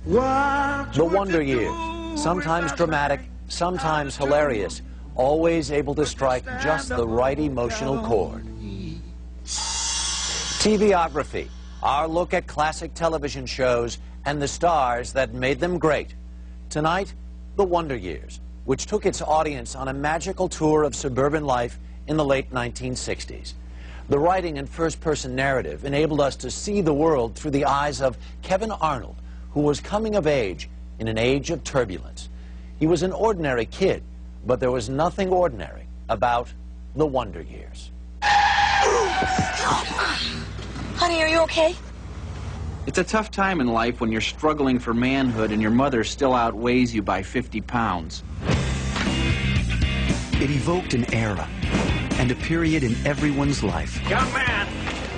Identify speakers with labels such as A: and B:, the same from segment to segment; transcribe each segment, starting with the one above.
A: The Wonder Years, sometimes dramatic, sometimes hilarious, always able to strike just the right emotional chord. TVography, our look at classic television shows and the stars that made them great. Tonight, The Wonder Years, which took its audience on a magical tour of suburban life in the late 1960s. The writing and first-person narrative enabled us to see the world through the eyes of Kevin Arnold, who was coming of age in an age of turbulence. He was an ordinary kid, but there was nothing ordinary about the Wonder Years.
B: Honey, are you okay?
C: It's a tough time in life when you're struggling for manhood and your mother still outweighs you by 50 pounds.
D: It evoked an era and a period in everyone's life.
C: Young man!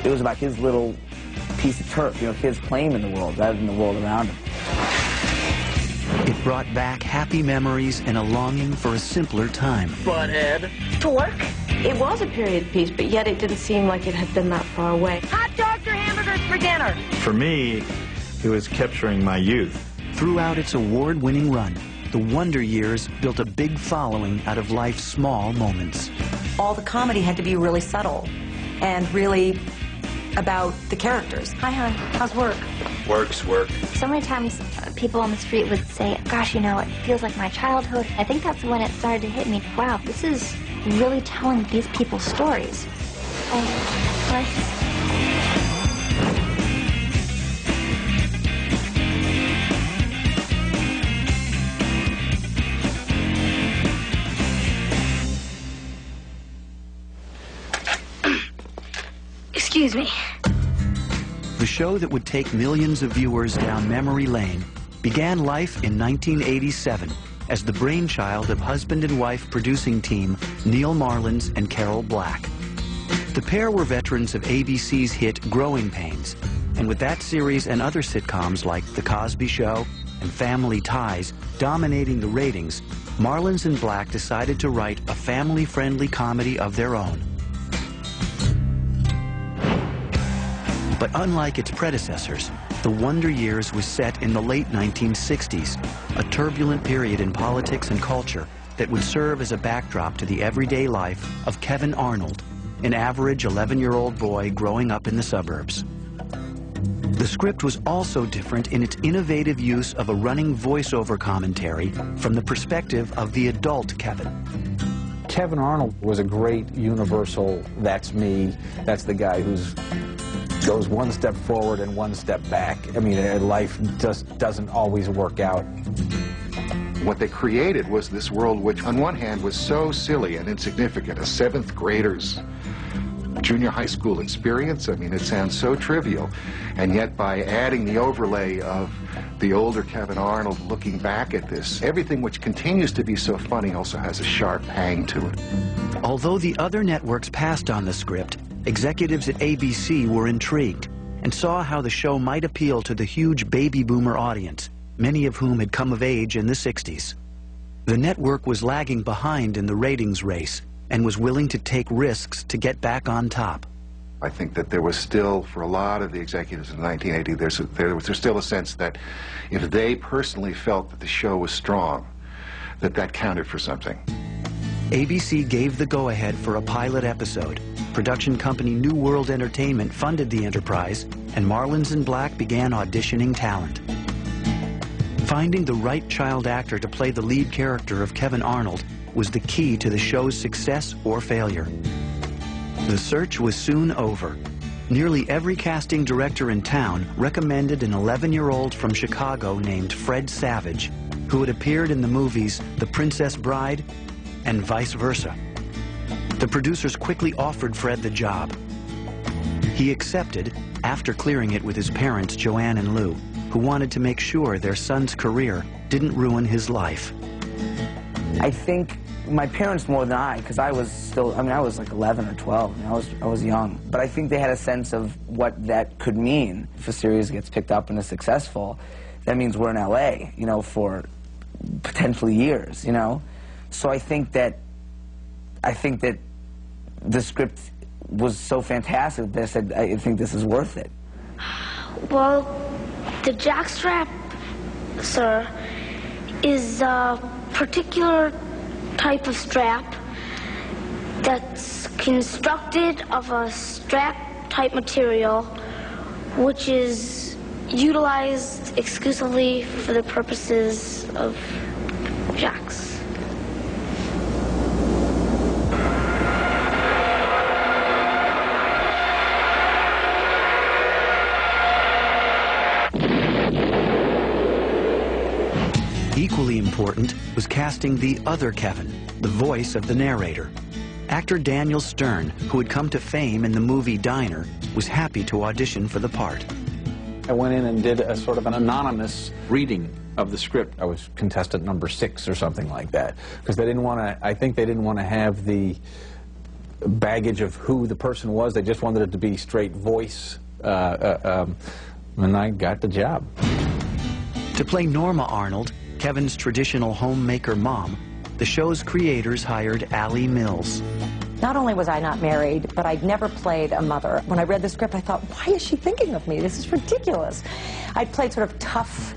E: It was about his little piece of turf, you know, his claim in the world rather than the world around him.
D: It brought back happy memories and a longing for a simpler time.
C: Butthead.
B: To work?
F: It was a period piece, but yet it didn't seem like it had been that far away.
B: Hot dogs or hamburgers for dinner?
G: For me, it was capturing my youth.
D: Throughout its award-winning run, The Wonder Years built a big following out of life's small moments.
H: All the comedy had to be really subtle and really about the characters.
F: Hi, hon. How's work?
G: Work's work.
I: So many times people on the street would say, gosh, you know, it feels like my childhood. I think that's when it started to hit me. Wow, this is really telling these people's stories. Excuse me.
D: The show that would take millions of viewers down memory lane began life in 1987 as the brainchild of husband and wife producing team Neil Marlins and Carol Black. The pair were veterans of ABC's hit Growing Pains, and with that series and other sitcoms like The Cosby Show and Family Ties dominating the ratings, Marlins and Black decided to write a family-friendly comedy of their own. But unlike its predecessors, The Wonder Years was set in the late 1960s, a turbulent period in politics and culture that would serve as a backdrop to the everyday life of Kevin Arnold, an average 11-year-old boy growing up in the suburbs. The script was also different in its innovative use of a running voiceover commentary from the perspective of the adult Kevin.
J: Kevin Arnold was a great universal, that's me, that's the guy who's goes one step forward and one step back. I mean, life just doesn't always work out.
K: What they created was this world which, on one hand, was so silly and insignificant, a seventh grader's junior high school experience. I mean, it sounds so trivial. And yet, by adding the overlay of the older Kevin Arnold looking back at this, everything which continues to be so funny also has a sharp hang to it.
D: Although the other networks passed on the script, executives at ABC were intrigued and saw how the show might appeal to the huge baby boomer audience, many of whom had come of age in the 60s. The network was lagging behind in the ratings race and was willing to take risks to get back on top.
K: I think that there was still, for a lot of the executives in 1980, there was still a sense that if they personally felt that the show was strong, that counted for something.
D: ABC gave the go-ahead for a pilot episode. Production company New World Entertainment funded the enterprise, and Marlins and Black began auditioning talent. Finding the right child actor to play the lead character of Kevin Arnold was the key to the show's success or failure. The search was soon over. Nearly every casting director in town recommended an 11-year-old from Chicago named Fred Savage, who had appeared in the movies The Princess Bride and Vice Versa. The producers quickly offered Fred the job. He accepted after clearing it with his parents, Joanne and Lou, who wanted to make sure their son's career didn't ruin his life.
E: I think my parents more than I, because I was still, I mean, I was like 11 or 12, and I was young. But I think they had a sense of what that could mean. If a series gets picked up and is successful, that means we're in LA, you know, for potentially years, you know? So I think that the script was so fantastic that I said, I think this is worth it.
I: Well, the jockstrap
L: sir, is a particular type of strap that's constructed of a strap-type material which is utilized exclusively for the purposes of jacks.
D: Equally important was casting the other Kevin, the voice of the narrator. Actor Daniel Stern, who had come to fame in the movie Diner, was happy to audition for the part.
J: I went in and did a sort of an anonymous reading of the script. I was contestant number 6 or something like that, because they didn't want to, I think they didn't want to have the baggage of who the person was. They just wanted it to be straight voice, and I got the job.
D: To play Norma Arnold, Kevin's traditional homemaker mom, the show's creators hired Allie Mills.
H: Not only was I not married, but I'd never played a mother. When I read the script, I thought, why is she thinking of me? This is ridiculous. I'd played sort of tough,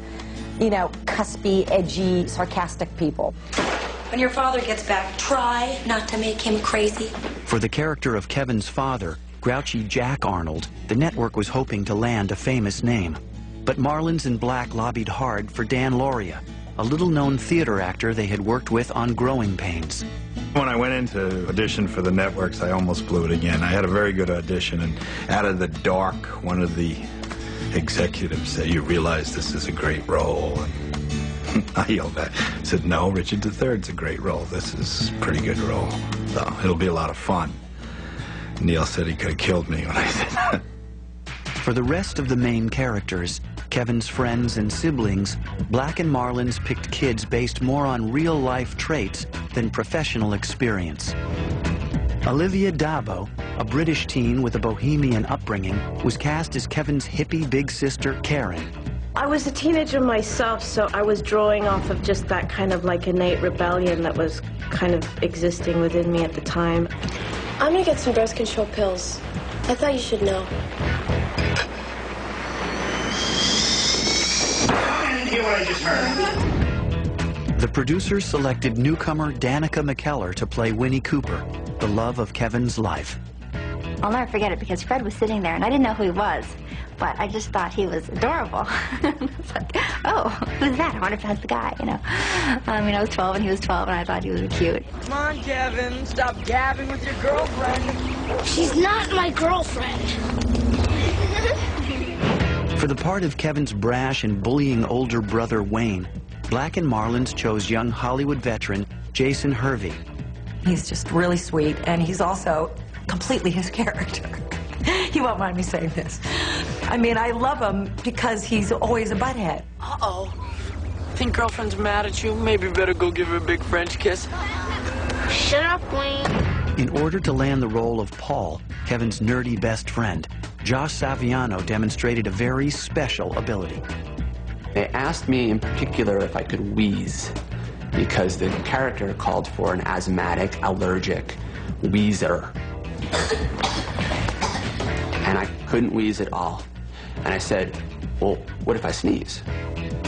H: you know, cuspy, edgy, sarcastic people.
M: When your father gets back, try not to make him crazy.
D: For the character of Kevin's father, grouchy Jack Arnold, the network was hoping to land a famous name. But Marlins and Black lobbied hard for Dan Lauria, a little-known theater actor they had worked with on Growing Pains.
G: When I went in to audition for the networks, I almost blew it again. I had a very good audition, and out of the dark, one of the executives said, "You realize this is a great role?" And I yelled back, said, "No, Richard III's a great role. This is a pretty good role. So it'll be a lot of fun." Neil said he could have killed me when I said that.
D: For the rest of the main characters, Kevin's friends and siblings, Black and Marlins picked kids based more on real-life traits than professional experience. Olivia Dabo, a British teen with a bohemian upbringing, was cast as Kevin's hippie big sister, Karen.
F: I was a teenager myself, so I was drawing off of just that kind of like innate rebellion that was kind of existing within me at the time.
N: I'm gonna get some birth control pills. I thought you should know.
O: Hear what I just heard.
D: The producers selected newcomer Danica McKellar to play Winnie Cooper, the love of Kevin's life.
I: I'll never forget it because Fred was sitting there and I didn't know who he was, but I just thought he was adorable. I was like, oh, who's that? I wonder if that's the guy, you know. I mean, I was 12 and he was 12 and I thought he was cute.
B: Come on, Kevin, stop gabbing with your girlfriend.
L: She's not my girlfriend.
D: For the part of Kevin's brash and bullying older brother Wayne, Black and Marlins chose young Hollywood veteran Jason Hervey.
H: He's just really sweet, and he's also completely his character. You won't mind me saying this. I mean, I love him because he's always a butthead.
B: Uh-oh. Think girlfriend's mad at you? Maybe better go give her a big French kiss.
L: Shut up, Wayne.
D: In order to land the role of Paul, Kevin's nerdy best friend, Josh Saviano demonstrated a very special ability.
P: They asked me in particular if I could wheeze, because the character called for an asthmatic, allergic wheezer. And I couldn't wheeze at all. And I said, well, what if I sneeze?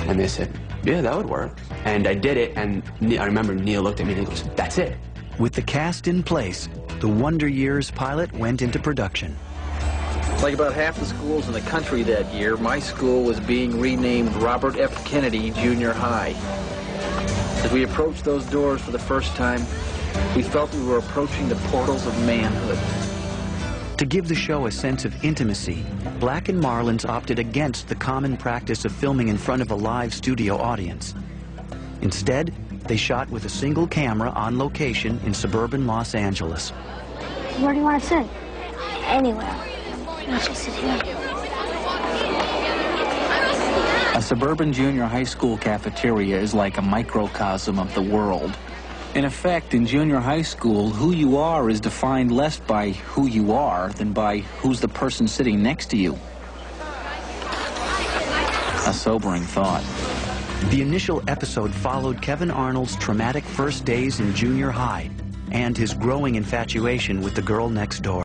P: And they said, yeah, that would work. And I did it, and I remember Neil looked at me and he goes, that's it.
D: With the cast in place, the Wonder Years pilot went into production.
C: Like about half the schools in the country that year, my school was being renamed Robert F. Kennedy Junior High. As we approached those doors for the first time, we felt we were approaching the portals of manhood.
D: To give the show a sense of intimacy, Black and Marlins opted against the common practice of filming in front of a live studio audience. Instead, they shot with a single camera on location in suburban Los Angeles.
L: Where do you want to sit? Anywhere. Let's just sit here.
C: A suburban junior high school cafeteria is like a microcosm of the world. In effect, in junior high school, who you are is defined less by who you are than by who's the person sitting next to you. A sobering thought.
D: The initial episode followed Kevin Arnold's traumatic first days in junior high and his growing infatuation with the girl next door.